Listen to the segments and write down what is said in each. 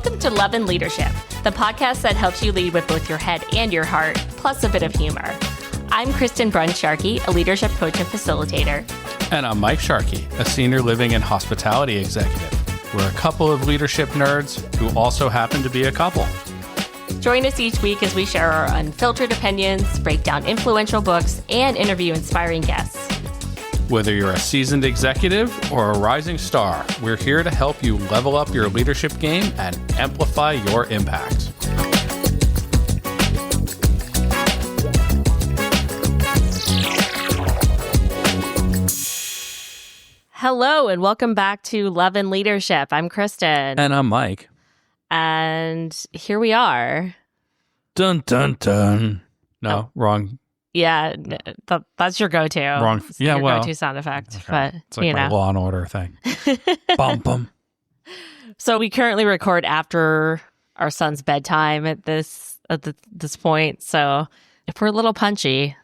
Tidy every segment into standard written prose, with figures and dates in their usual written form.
Welcome to Love and Leadership, the podcast that helps you lead with both your head and your heart, plus a bit of humor. I'm Kristen Sharkey, a leadership coach and facilitator. And I'm Mike Sharkey, a senior living and hospitality executive. We're a couple of leadership nerds who also happen to be a couple. Join us each week as we share our unfiltered opinions, break down influential books, and interview inspiring guests. Whether you're a seasoned executive or a rising star, we're here to help you level up your leadership game and amplify your impact. Hello, and welcome back to Love and Leadership. I'm Kristen. And I'm Mike. And here we are. Dun, dun, dun. No, wrong. Yeah, that's your go-to. Wrong. It's yeah, your well. go-to sound effect. Okay. But, it's like my Law and Order thing. Bum, bum. So we currently record after our son's bedtime at this point. So if we're a little punchy.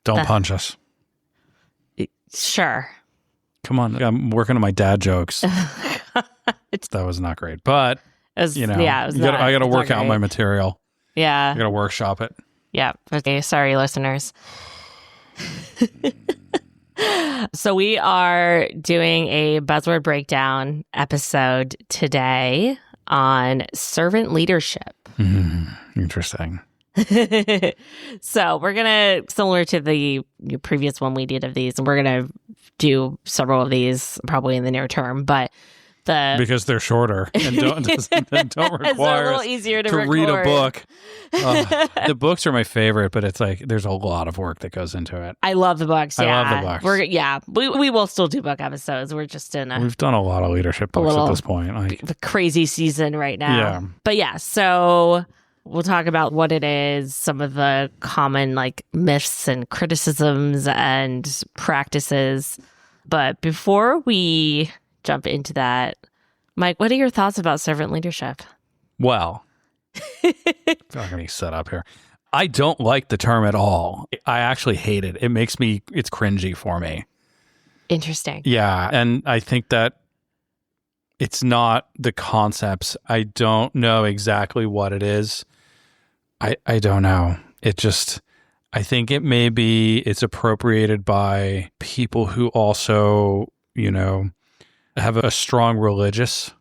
Don't punch us. Sure. Come on. I'm working on my dad jokes. That was not great. But, I got to work out my material. Yeah. I got to workshop it. Yeah. Okay. Sorry, listeners. So we are doing a Buzzword Breakdown episode today on servant leadership. Interesting. So we're going to, similar to the previous one we did of these, and we're going to do several of these probably in the near term, but because they're shorter and don't require a little easier to read a book. The books are my favorite, but it's like there's a lot of work that goes into it. I love the books. Yeah. I love the books. We will still do book episodes. We're just in we've done a lot of leadership books at this point. The crazy season right now. Yeah. But yeah, so we'll talk about what it is, some of the common myths and criticisms and practices. But before we jump into that, Mike, what are your thoughts about servant leadership? Well, I'm not going to set up here. I don't like the term at all. I actually hate it. It's cringy for me. Interesting. Yeah. And I think that it's not the concepts. I don't know exactly what it is. I don't know. I think it's appropriated by people who also, have a strong religious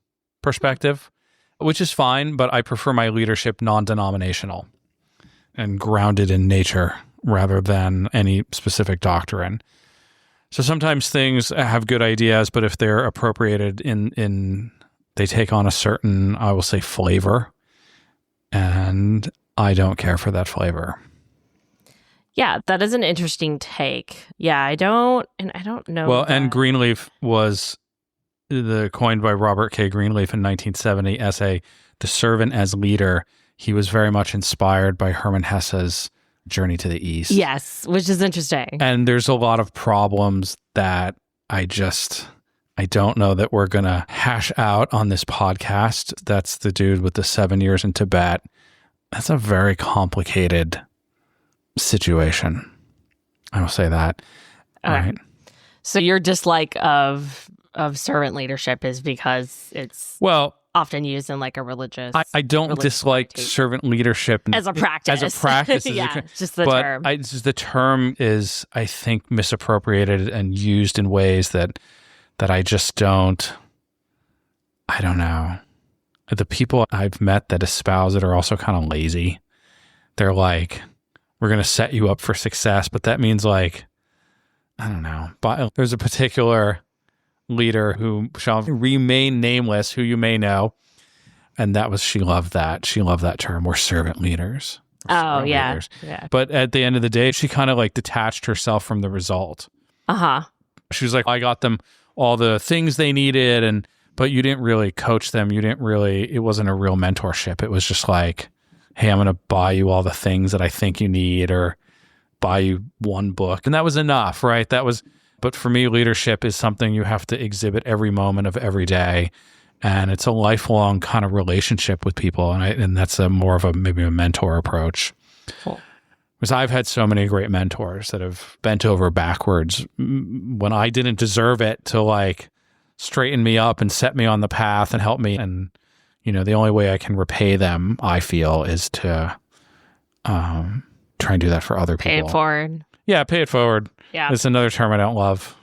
perspective, which is fine, but I prefer my leadership non-denominational and grounded in nature rather than any specific doctrine. So sometimes things have good ideas, but if they're appropriated they take on a certain, I will say, flavor, and I don't care for that flavor. Yeah, that is an interesting take. Yeah, I don't know. Well, and Greenleaf was coined by Robert K. Greenleaf in 1970 essay, The Servant as Leader. He was very much inspired by Hermann Hesse's Journey to the East. Yes, which is interesting. And there's a lot of problems that I don't know that we're going to hash out on this podcast. That's the dude with the 7 years in Tibet. That's a very complicated situation. I will say that. Okay. Right. So your dislike of servant leadership is because it's often used in a religious. I don't dislike servant leadership as a practice. Yeah, just the term. The term is, I think, misappropriated and used in ways that I just don't. I don't know. The people I've met that espouse it are also kind of lazy. They're like, we're going to set you up for success, but that means I don't know. But there's a particular leader who shall remain nameless, who you may know, and she loved that. She loved that term. We're servant leaders. Yeah. But at the end of the day, she kind of detached herself from the result. She was like, I got them all the things they needed, but you didn't really coach them. It wasn't a real mentorship. It was just hey, I'm going to buy you all the things that I think you need, or buy you one book. And that was enough, right? But for me, leadership is something you have to exhibit every moment of every day. And it's a lifelong kind of relationship with people. And that's more of maybe a mentor approach. Cool. Because I've had so many great mentors that have bent over backwards when I didn't deserve it to straighten me up and set me on the path and help me and the only way I can repay them, I feel, is to try and do that for other people. Pay it forward. Yeah, pay it forward. Yeah. It's another term I don't love.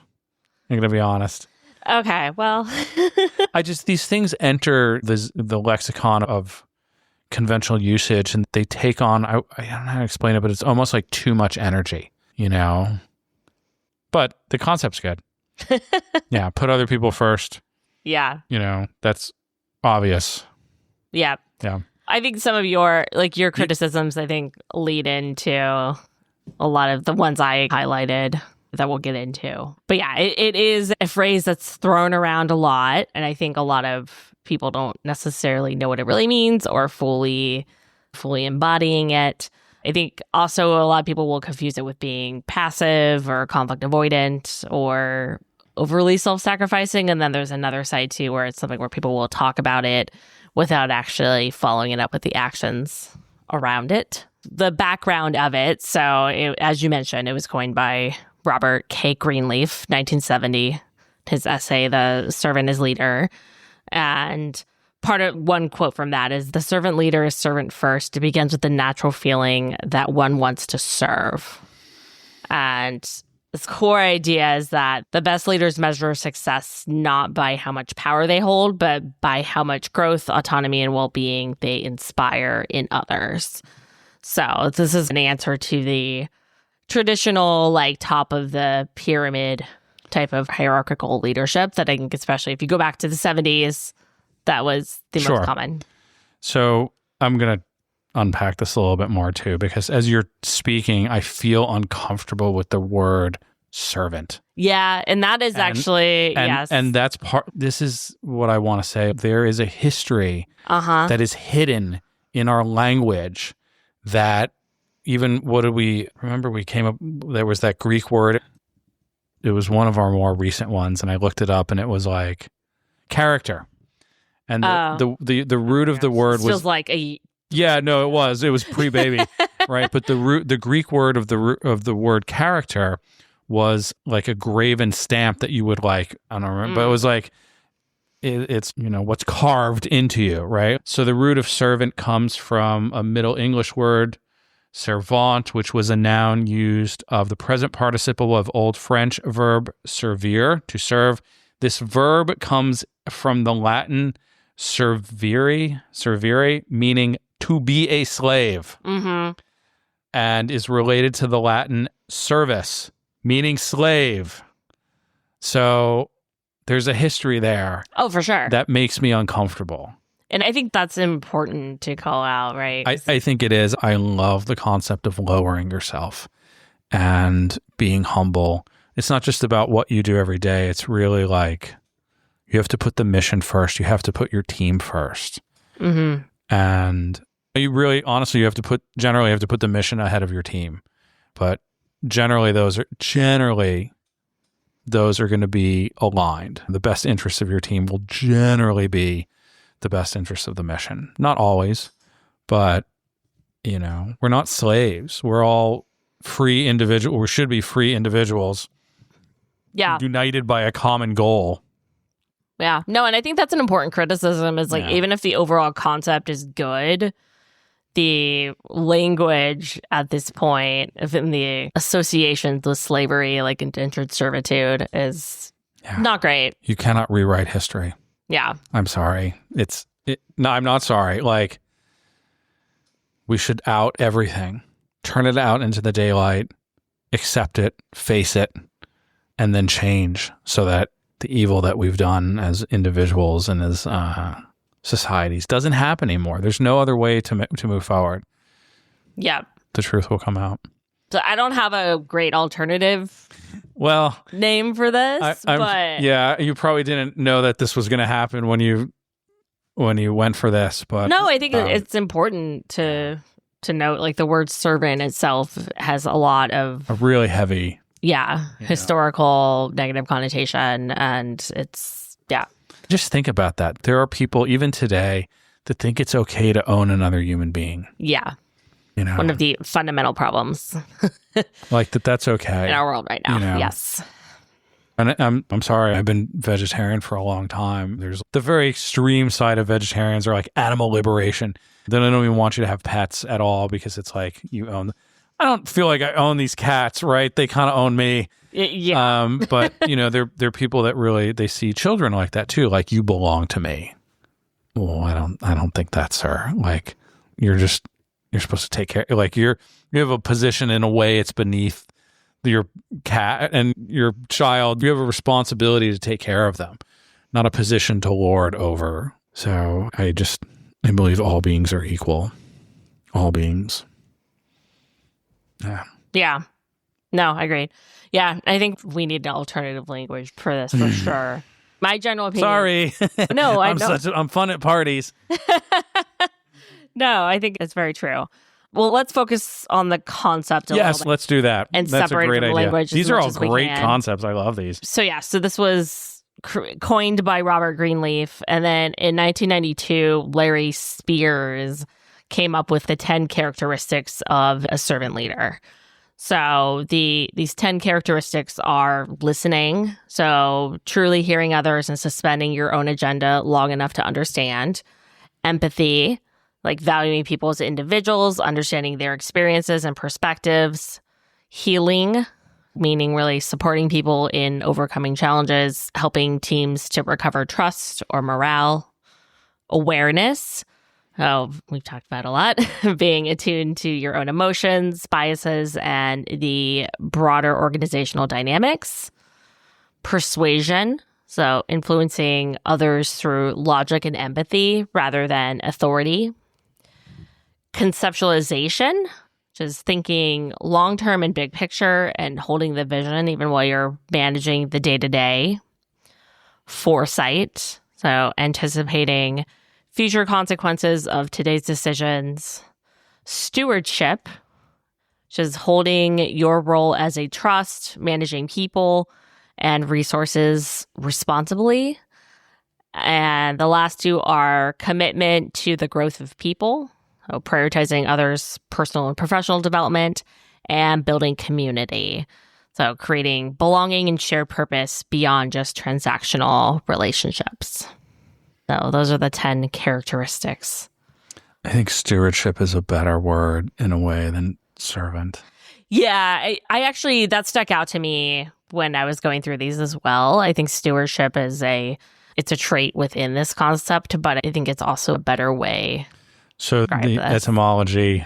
I'm going to be honest. Okay, well. These things enter the lexicon of conventional usage, and they take on, I don't know how to explain it, but it's almost like too much energy, But the concept's good. Yeah, put other people first. Yeah. That's obvious. Yeah. Yeah. I think some of your criticisms, I think, lead into a lot of the ones I highlighted that we'll get into. But yeah, it is a phrase that's thrown around a lot. And I think a lot of people don't necessarily know what it really means or fully embodying it. I think also a lot of people will confuse it with being passive or conflict avoidant or overly self-sacrificing. And then there's another side too, where it's something where people will talk about it without actually following it up with the actions around it. The background of it, so as you mentioned, it was coined by Robert K. Greenleaf, 1970, his essay, The Servant is Leader. And one quote from that is, "The servant leader is servant first. It begins with the natural feeling that one wants to serve." And this core idea is that the best leaders measure success not by how much power they hold, but by how much growth, autonomy, and well-being they inspire in others. So this is an answer to the traditional, top of the pyramid type of hierarchical leadership that I think, especially if you go back to the 70s, that was the most common. So I'm going to unpack this a little bit more too, because as you're speaking, I feel uncomfortable with the word servant. Yeah, and that is yes. And that's this is what I want to say. There is a history that is hidden in our language that even, remember we came up, there was that Greek word. It was one of our more recent ones, and I looked it up, and it was like character. And the root of the word feels like a... Yeah, no, it was pre-baby, right? But the Greek word of the word character was like a graven stamp that you would I don't remember, but it was like, it's, what's carved into you, right? So the root of servant comes from a Middle English word, servant, which was a noun used of the present participle of Old French verb servir, to serve. This verb comes from the Latin servire, meaning to be a slave, and is related to the Latin servus, meaning slave. So there's a history there. Oh, for sure. That makes me uncomfortable. And I think that's important to call out, right? I think it is. I love the concept of lowering yourself and being humble. It's not just about what you do every day. It's really like you have to put the mission first. You have to put your team first. Mm-hmm. And you really, honestly, generally have to put the mission ahead of your team. But generally those are going to be aligned. The best interests of your team will generally be the best interests of the mission. Not always, but we're not slaves. We're all free individuals. We should be free individuals. Yeah. United by a common goal. Yeah. No, and I think that's an important criticism is even if the overall concept is good, the language at this point, in the associations with slavery, like indentured servitude, is not great. You cannot rewrite history. Yeah. I'm sorry. No, I'm not sorry. We should out everything, turn it out into the daylight, accept it, face it, and then change so that the evil that we've done as individuals and as societies doesn't happen anymore. There's no other way to move forward. Yeah. The truth will come out. So I don't have a great alternative name for this, but yeah, you probably didn't know that this was going to happen when you went for this, but no, I think it's important to note the word servant itself has a lot of a really heavy historical negative connotation, and it's Just think about that. There are people even today that think it's okay to own another human being. Yeah. One of the fundamental problems that's okay in our world right now. Yes. And I'm sorry, I've been vegetarian for a long time. There's the very extreme side of vegetarians are like animal liberation. Then I don't even want you to have pets at all because it's like you own. I don't feel like I own these cats, right? They kind of own me. Yeah. But there are people that really they see children like that too. Like you belong to me. Well, I don't think that's her. Like you're supposed to take care. Like you have a position in a way it's beneath your cat and your child. You have a responsibility to take care of them, not a position to lord over. So I believe all beings are equal. All beings. Yeah. Yeah. No, I agree. Yeah, I think we need an alternative language for this for sure. My general opinion. Sorry. No, I'm fun at parties. No, I think it's very true. Well, let's focus on the concept a little bit. Yes, let's do that. And That's separate a great from the idea. language. These are all great concepts. I love these. So this was coined by Robert Greenleaf. And then in 1992, Larry Spears came up with the 10 characteristics of a servant leader. So these 10 characteristics are listening, so truly hearing others and suspending your own agenda long enough to understand. Empathy, like valuing people as individuals, understanding their experiences and perspectives. Healing, meaning really supporting people in overcoming challenges, helping teams to recover trust or morale. Awareness, we've talked about a lot, being attuned to your own emotions, biases, and the broader organizational dynamics. Persuasion, so influencing others through logic and empathy rather than authority. Conceptualization, which is thinking long-term and big picture and holding the vision even while you're managing the day-to-day. Foresight, so anticipating future consequences of today's decisions. Stewardship, which is holding your role as a trust, managing people and resources responsibly. And the last two are commitment to the growth of people, so prioritizing others' personal and professional development, and building community. So creating belonging and shared purpose beyond just transactional relationships. So those are the 10 characteristics. I think stewardship is a better word in a way than servant. Yeah, I actually, that stuck out to me when I was going through these as well. I think stewardship is it's a trait within this concept, but I think it's also a better way. So the etymology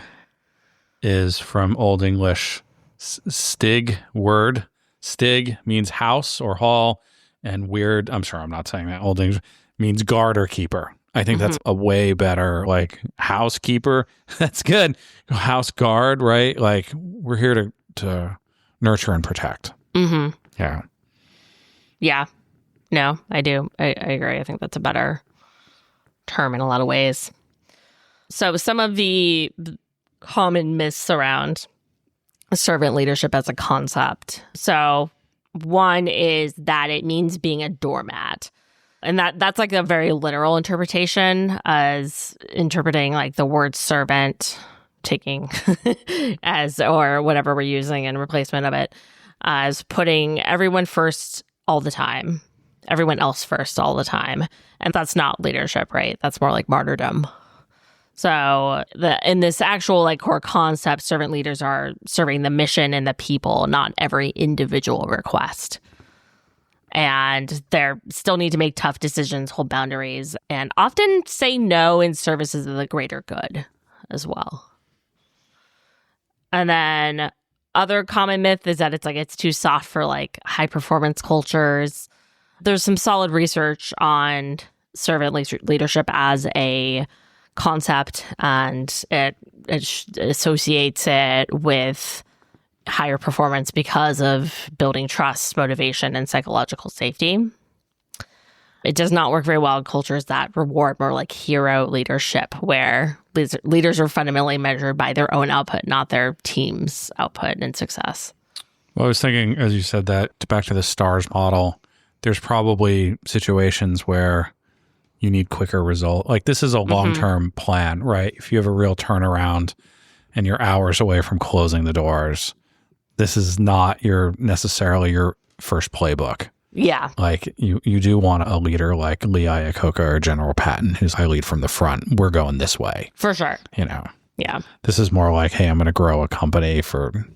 is from Old English stig word. Stig means house or hall, and weird, I'm sure I'm not saying that, Old English means guard or keeper. I think that's a way better, like housekeeper. That's good. House guard, right? Like we're here to nurture and protect. Mm-hmm. Yeah. Yeah. No, I do. I agree. I think that's a better term in a lot of ways. So some of the common myths around servant leadership as a concept. So one is that it means being a doormat. And that's like a very literal interpretation, as interpreting like the word servant, taking as, or whatever we're using in replacement of it, as putting everyone first all the time, everyone else first all the time. And that's not leadership, right? That's more like martyrdom. So in this actual like core concept, servant leaders are serving the mission and the people, not every individual request. And they still need to make tough decisions, hold boundaries, and often say no in services of the greater good as well. And then other common myth is that it's too soft for like high performance cultures. There's some solid research on servant leadership as a concept, and it associates it with higher performance because of building trust, motivation, and psychological safety. It does not work very well in cultures that reward more like hero leadership, where leaders are fundamentally measured by their own output, not their team's output and success. Well, I was thinking, as you said that, back to the STARS model, there's probably situations where you need quicker result. Like this is a long-term plan, right? If you have a real turnaround and you're hours away from closing the doors, this is not necessarily your first playbook. Yeah. Like you do want a leader like Lee Iacocca or General Patton, who's I lead from the front. We're going this way. For sure. You know. Yeah. This is more like, hey, I'm going to grow a company for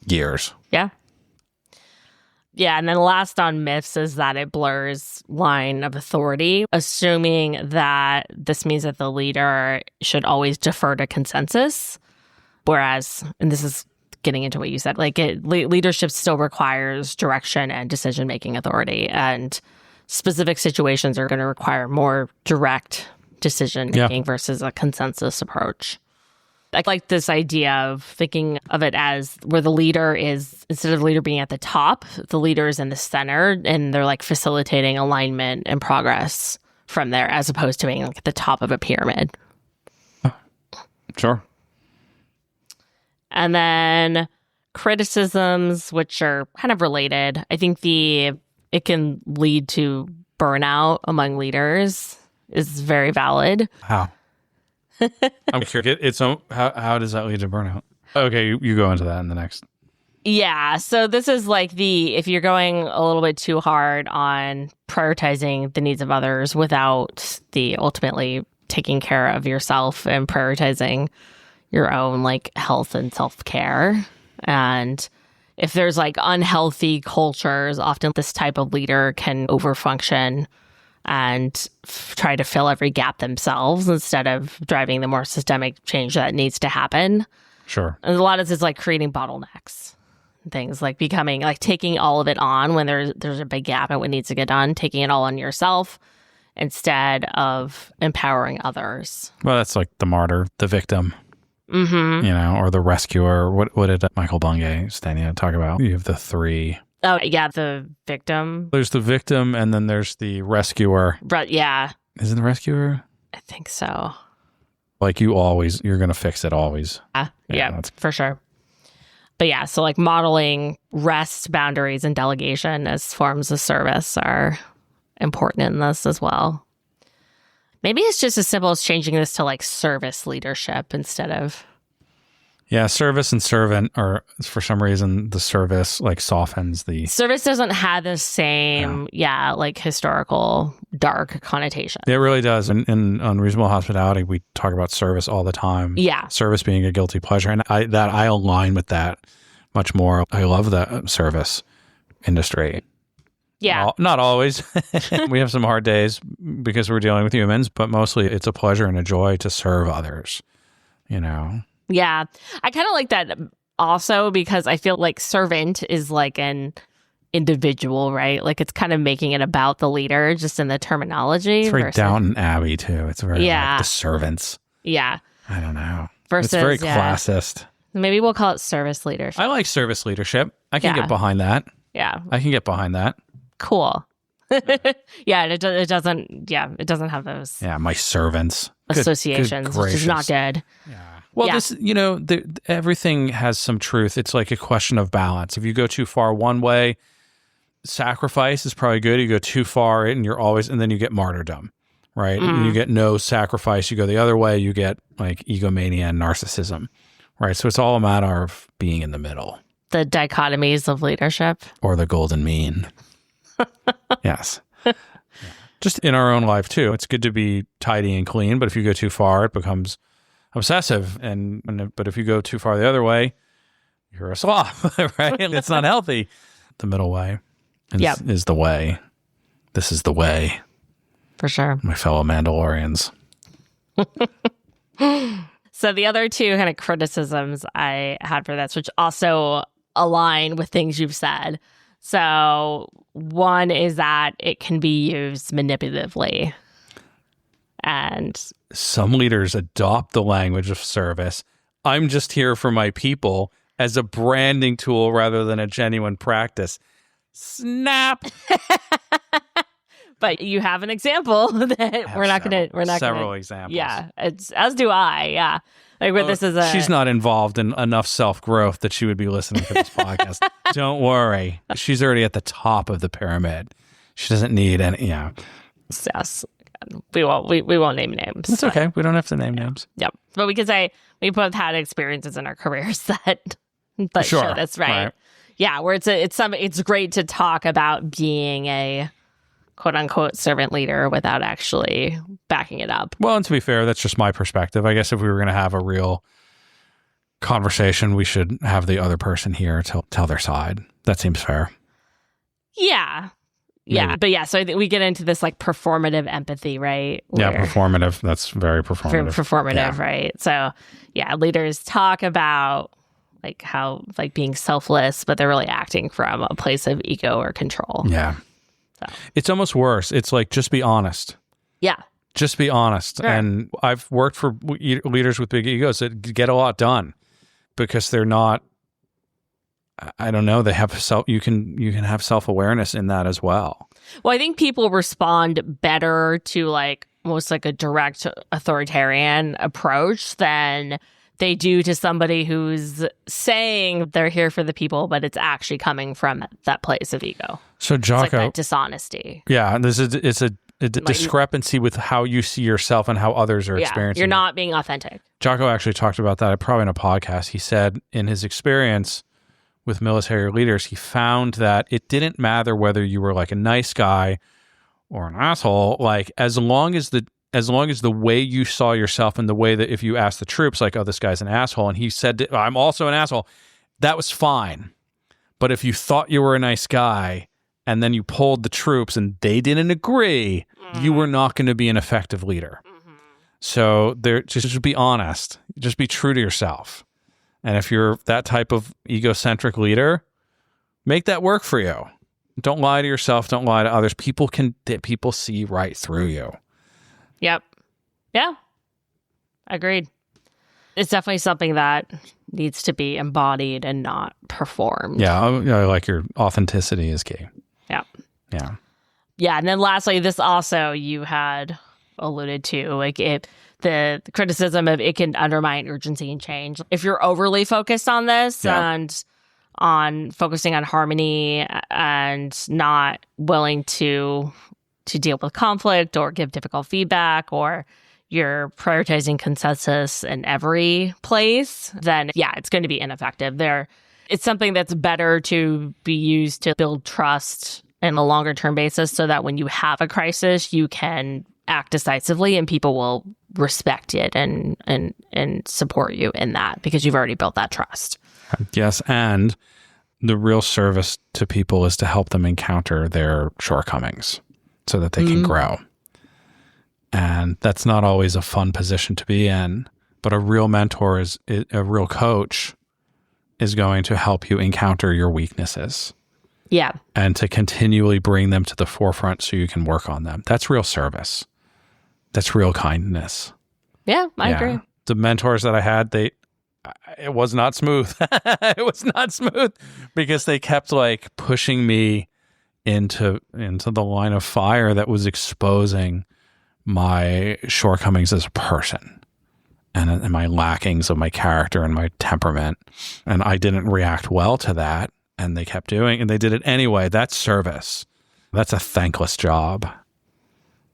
years. Yeah. Yeah, and then last on myths is that it blurs line of authority, assuming that this means that the leader should always defer to consensus. Whereas, and this is getting into what you said, like leadership still requires direction and decision-making authority, and specific situations are going to require more direct decision-making versus a consensus approach. I like this idea of thinking of it as where the leader is, instead of the leader being at the top, the leader is in the center and they're like facilitating alignment and progress from there, as opposed to being like at the top of a pyramid. Sure. And then criticisms, which are kind of related. I think it can lead to burnout among leaders is very valid. How? I'm curious. How does that lead to burnout? Okay, you go into that in the next. Yeah, so this is like if you're going a little bit too hard on prioritizing the needs of others without the ultimately taking care of yourself and prioritizing your own like health and self-care. And if there's like unhealthy cultures, often this type of leader can overfunction and try to fill every gap themselves instead of driving the more systemic change that needs to happen. Sure. And a lot of this is like creating bottlenecks. Things like becoming like taking all of it on when there's a big gap in what needs to get done, taking it all on yourself instead of empowering others. Well, that's like the martyr, the victim, Mm-hmm. you know, or the rescuer. What did Michael Bungay Stania talk about? You have the three. Oh, yeah, the victim. There's the victim, and then there's the rescuer. But yeah, Isn't the rescuer? I think so. Like you're going to fix it always. Yeah, that's for sure. But yeah, so like modeling rest, boundaries, and delegation as forms of service are important in this as well. Maybe it's just as simple as changing this to like service leadership instead of... Yeah, service and servant are, for some reason, the service like softens the... Service doesn't have the same, like historical dark connotation. It really does. In Unreasonable Hospitality, we talk about service all the time. Yeah. Service being a guilty pleasure. And I align with that much more. I love the service industry. Yeah. Not always. We have some hard days because we're dealing with humans, but mostly it's a pleasure and a joy to serve others, you know? Yeah. I kind of like that also because I feel like servant is like an individual, right? Like it's kind of making it about the leader just in the terminology. It's very Downton Abbey too. It's very like the servants. Yeah. I don't know. Versus, it's very classist. Maybe we'll call it service leadership. I like service leadership. I can get behind that. Yeah. I can get behind that. Cool. Yeah, and it doesn't have those my servants associations, good which is not good. Yeah. Well, this, everything has some truth. It's like a question of balance. If you go too far one way, sacrifice is probably good. You go too far and then you get martyrdom, right? And you get no sacrifice. You go the other way, you get like egomania and narcissism, right? So it's all a matter of being in the middle. The dichotomies of leadership. Or the golden mean. Yes. Just in our own life too. It's good to be tidy and clean, but if you go too far, it becomes obsessive. But if you go too far the other way, you're a sloth, right? It's not healthy. The middle way is the way. This is the way. For sure. My fellow Mandalorians. So the other two kind of criticisms I had for this, which also align with things you've said. So one is that it can be used manipulatively. And some leaders adopt the language of service. I'm just here for my people as a branding tool rather than a genuine practice. Snap. But you have an example that we're not going to. Several examples. Yeah. As do I. Yeah. Like where this is she's not involved in enough self-growth that she would be listening to this podcast. Don't worry. She's already at the top of the pyramid. She doesn't need any. Yeah. Yes. We won't name names. It's okay. We don't have to name names. Yep. But we could say we both had experiences in our careers that sure. show that's right. Yeah, where it's great to talk about being a quote unquote servant leader without actually backing it up. Well, and to be fair, that's just my perspective. I guess if we were going to have a real conversation, we should have the other person here to tell their side. That seems fair. Yeah. Yeah. Maybe. But yeah, so we get into this like performative empathy, right? Yeah, performative. That's very performative. Performative, right? So yeah, leaders talk about like how like being selfless, but they're really acting from a place of ego or control. Yeah. So. It's almost worse. It's like, just be honest. Yeah. Just be honest. Sure. And I've worked for leaders with big egos that get a lot done because they're not, I don't know, they have you can have self-awareness in that as well. Well, I think people respond better to like almost like a direct authoritarian approach than they do to somebody who's saying they're here for the people, but it's actually coming from that place of ego. So Jocko, it's like that dishonesty. Yeah, it's a discrepancy with how you see yourself and how others are experiencing. You're not being authentic. Jocko actually talked about that probably in a podcast. He said in his experience with military leaders, he found that it didn't matter whether you were like a nice guy or an asshole. Like as long as the way you saw yourself and the way that if you asked the troops, like, oh, this guy's an asshole, and he said, I'm also an asshole, that was fine. But if you thought you were a nice guy and then you polled the troops and they didn't agree, you were not going to be an effective leader. Mm-hmm. So just be honest. Just be true to yourself. And if you're that type of egocentric leader, make that work for you. Don't lie to yourself. Don't lie to others. People see right through you. Yep. Yeah. Agreed. It's definitely something that needs to be embodied and not performed. Yeah. I like your authenticity is key. Yeah. Yeah. Yeah. And then lastly, this also you had alluded to, like the criticism of it can undermine urgency and change. If you're overly focused on this and on focusing on harmony and not willing to deal with conflict or give difficult feedback, or you're prioritizing consensus in every place, then it's going to be ineffective. It's something that's better to be used to build trust in a longer term basis so that when you have a crisis, you can act decisively and people will respect it and support you in that because you've already built that trust. Yes, and the real service to people is to help them encounter their shortcomings so that they can grow. And that's not always a fun position to be in, but a real mentor a real coach is going to help you encounter your weaknesses. Yeah. And to continually bring them to the forefront so you can work on them. That's real service. That's real kindness. Yeah, I agree. The mentors that I had, it was not smooth. It was not smooth because they kept like pushing me into the line of fire that was exposing my shortcomings as a person and my lackings of my character and my temperament. And I didn't react well to that. And they kept doing, and they did it anyway. That's service. That's a thankless job.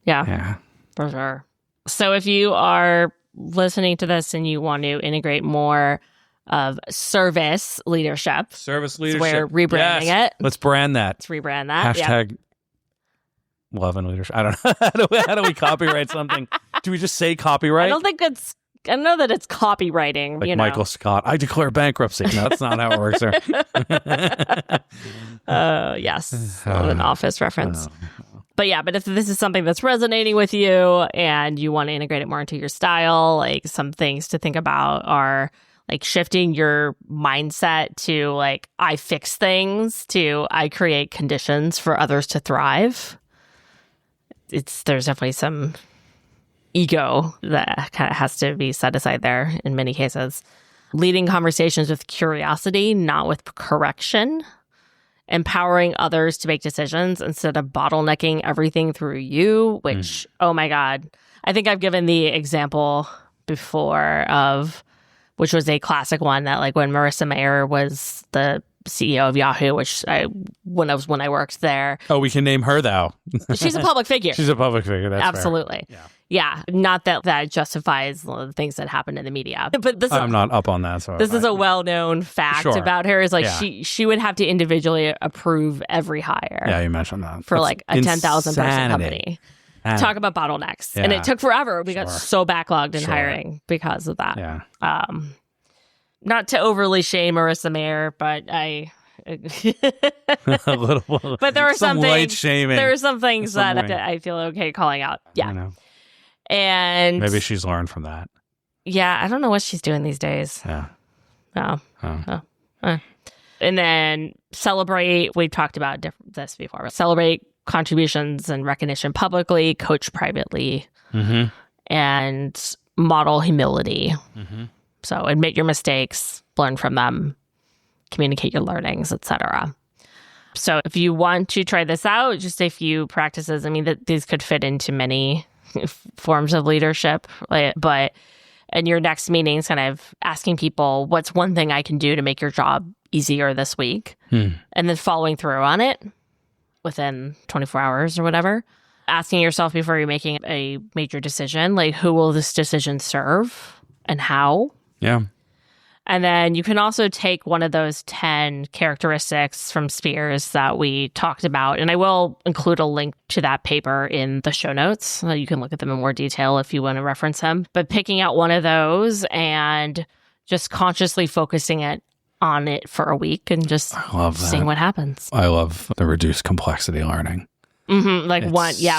Yeah. For sure. So if you are listening to this and you want to integrate more of service leadership. We're rebranding it. Let's brand that. Let's rebrand that. Hashtag love and leadership. I don't know. How do we copyright something? Do we just say copyright? I know that it's copywriting. Like Michael Scott. I declare bankruptcy. No, that's not how it works there. Yes. An Office reference. But if this is something that's resonating with you and you want to integrate it more into your style, like some things to think about are like shifting your mindset to like, I fix things to I create conditions for others to thrive. There's definitely some ego that kind of has to be set aside there in many cases. Leading conversations with curiosity, not with correction. Empowering others to make decisions instead of bottlenecking everything through you, which, oh my God. I think I've given the example before of, which was a classic one that like when Marissa Mayer was the CEO of Yahoo, when I worked there. Oh, we can name her though. She's a public figure. She's a public figure. That's absolutely. Fair. Yeah. Yeah, not that that justifies the things that happen in the media, but this I'm not up on that. So this is a well-known fact about her. Is like she would have to individually approve every hire. Yeah, you mentioned that for That's like a 10,000 person company. Talk about bottlenecks, and it took forever. We got so backlogged in hiring because of that. Yeah. Not to overly shame Marissa Mayer, but I. A little, but there are some light things. shaming. There are some things that I feel okay calling out. Yeah, I know. And maybe she's learned from that. Yeah, I don't know what she's doing these days. Yeah. And then celebrate. We've talked about this before. Celebrate contributions and recognition publicly. Coach privately, and model humility. So admit your mistakes, learn from them, communicate your learnings, etc. So if you want to try this out, just a few practices. I mean, these could fit into many forms of leadership, but in your next meetings, kind of asking people, what's one thing I can do to make your job easier this week? And then following through on it within 24 hours or whatever. Asking yourself before you're making a major decision, like, who will this decision serve and how? Yeah. And then you can also take one of those 10 characteristics from Spears that we talked about. And I will include a link to that paper in the show notes. So you can look at them in more detail if you want to reference them. But picking out one of those and just consciously focusing on it for a week and just seeing what happens. I love the reduced complexity learning. Like it's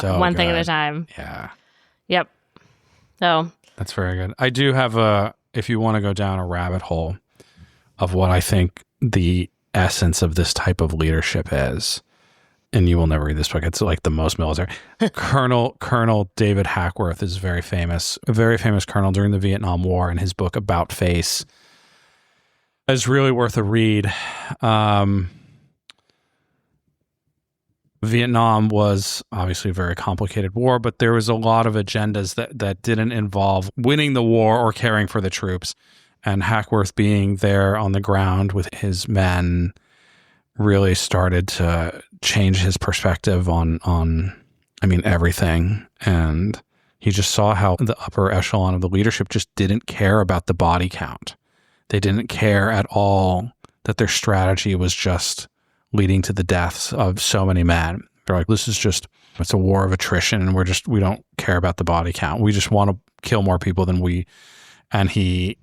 one thing at a time. Yeah. Yep. So that's very good. I do have if you want to go down a rabbit hole of what I think the essence of this type of leadership is, and you will never read this book. It's like the most military. Colonel David Hackworth is a very famous colonel during the Vietnam War, and his book About Face is really worth a read. Vietnam was obviously a very complicated war, but there was a lot of agendas that didn't involve winning the war or caring for the troops. And Hackworth being there on the ground with his men really started to change his perspective on everything. And he just saw how the upper echelon of the leadership just didn't care about the body count. They didn't care at all that their strategy was just leading to the deaths of so many men. They're like, it's a war of attrition, and we don't care about the body count. We just want to kill more people than we. And he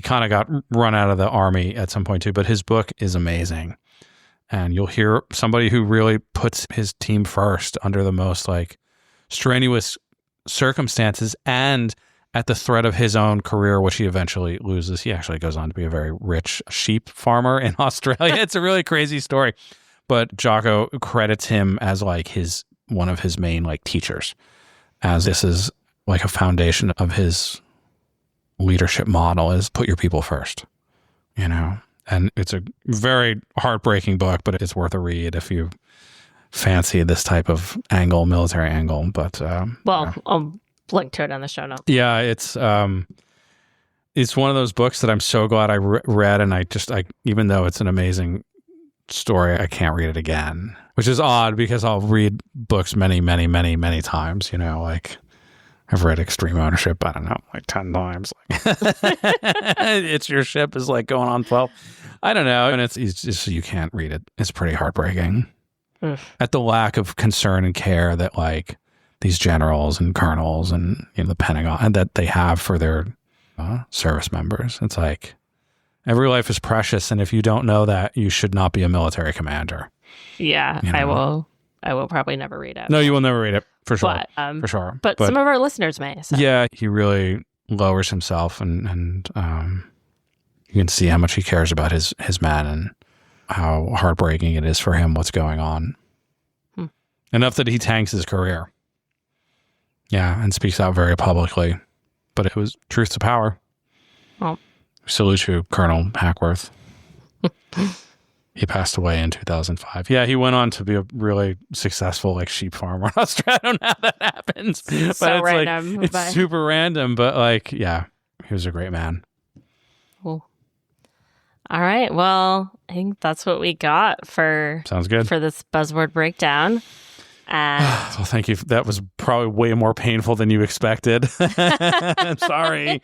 kind of got run out of the army at some point too, but his book is amazing. And you'll hear somebody who really puts his team first under the most like strenuous circumstances and at the threat of his own career, which he eventually loses. He actually goes on to be a very rich sheep farmer in Australia. It's a really crazy story. But Jocko credits him as like one of his main like teachers, as this is like a foundation of his leadership model is put your people first, And it's a very heartbreaking book, but it's worth a read if you fancy this type of military angle. But I'll link to it on the show notes. Yeah, it's one of those books that I'm so glad I read, and I even though it's an amazing story, I can't read it again, which is odd because I'll read books many, many, many, many times. Like I've read Extreme Ownership, I don't know, like 10 times. It's Your Ship is like going on 12. I don't know, and it's just you can't read it. It's pretty heartbreaking at the lack of concern and care that like these generals and colonels and the Pentagon and that they have for their service members. It's like every life is precious, and if you don't know that, you should not be a military commander. Yeah, I will probably never read it. No, you will never read it for sure. For sure. But some of our listeners may. So. Yeah, he really lowers himself, and you can see how much he cares about his men and how heartbreaking it is for him what's going on. Enough that he tanks his career. Yeah, and speaks out very publicly. But it was truth to power. Well, salute you, Colonel Hackworth. He passed away in 2005. Yeah, he went on to be a really successful like sheep farmer in Australia. I don't know how that happens. But it's random. Like, it's super random, but like, yeah, he was a great man. Cool. All right. Well, I think that's what we got for Sounds good. For this buzzword breakdown. And well, thank you. That was probably way more painful than you expected. Sorry.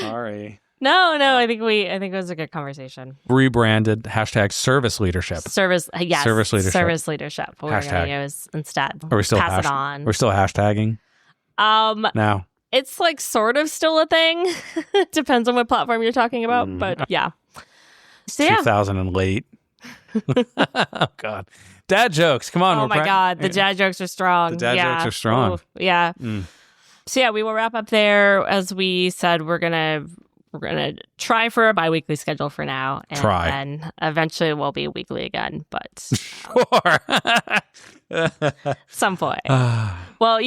Sorry. No, I think it was a good conversation. Rebranded #service leadership. Service leadership. Service leadership. What we're going to use instead. Are we still pass it on? We're still hashtagging. Now it's like sort of still a thing. Depends on what platform you're talking about, but yeah. So 2000 and late. Oh God, dad jokes. Come on. Oh my God, the dad jokes are strong. The dad jokes are strong. Ooh, yeah. So yeah, we will wrap up there. As we said, we're gonna try for a bi-weekly schedule for now, and eventually we'll be weekly again. But some point. Well,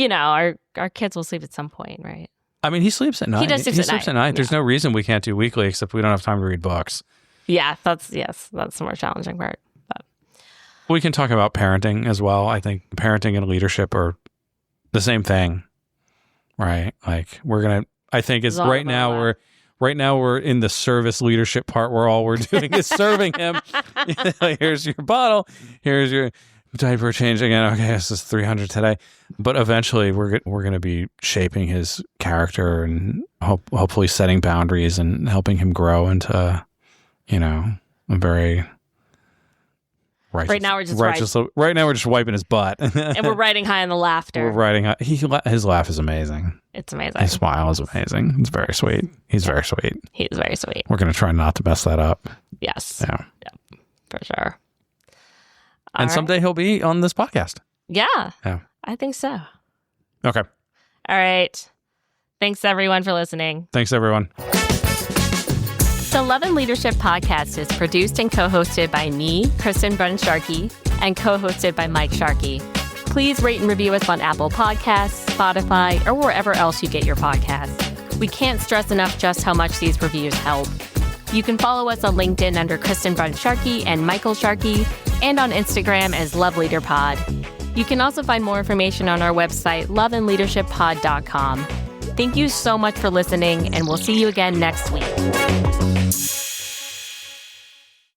our kids will sleep at some point, right? I mean, he sleeps at night. He does sleep at night. Yeah. There's no reason we can't do weekly, except we don't have time to read books. Yeah, that's the more challenging part. But we can talk about parenting as well. I think parenting and leadership are the same thing, right? Like I think it's right now we're in the service leadership part where all we're doing is serving him. Here's your bottle. Here's your diaper change again. Okay, this is 300 today. But eventually we're going to be shaping his character and hopefully setting boundaries and helping him grow into, a very righteous. Right now we're just right now we're just wiping his butt. And we're riding high on the laughter. We're riding high. His laugh is amazing. It's amazing. His smile is amazing. It's very sweet. He's very sweet. He's very sweet. We're going to try not to mess that up. Yes. Yeah. For sure. And someday he'll be on this podcast. Yeah. I think so. Okay. All right. Thanks, everyone, for listening. Thanks, everyone. The Love and Leadership podcast is produced and co-hosted by me, Kristen Sharkey, and co-hosted by Mike Sharkey. Please rate and review us on Apple Podcasts, Spotify, or wherever else you get your podcasts. We can't stress enough just how much these reviews help. You can follow us on LinkedIn under Kristen Sharkey and Michael Sharkey, and on Instagram as Love Leader Pod. You can also find more information on our website, loveandleadershippod.com. Thank you so much for listening, and we'll see you again next week.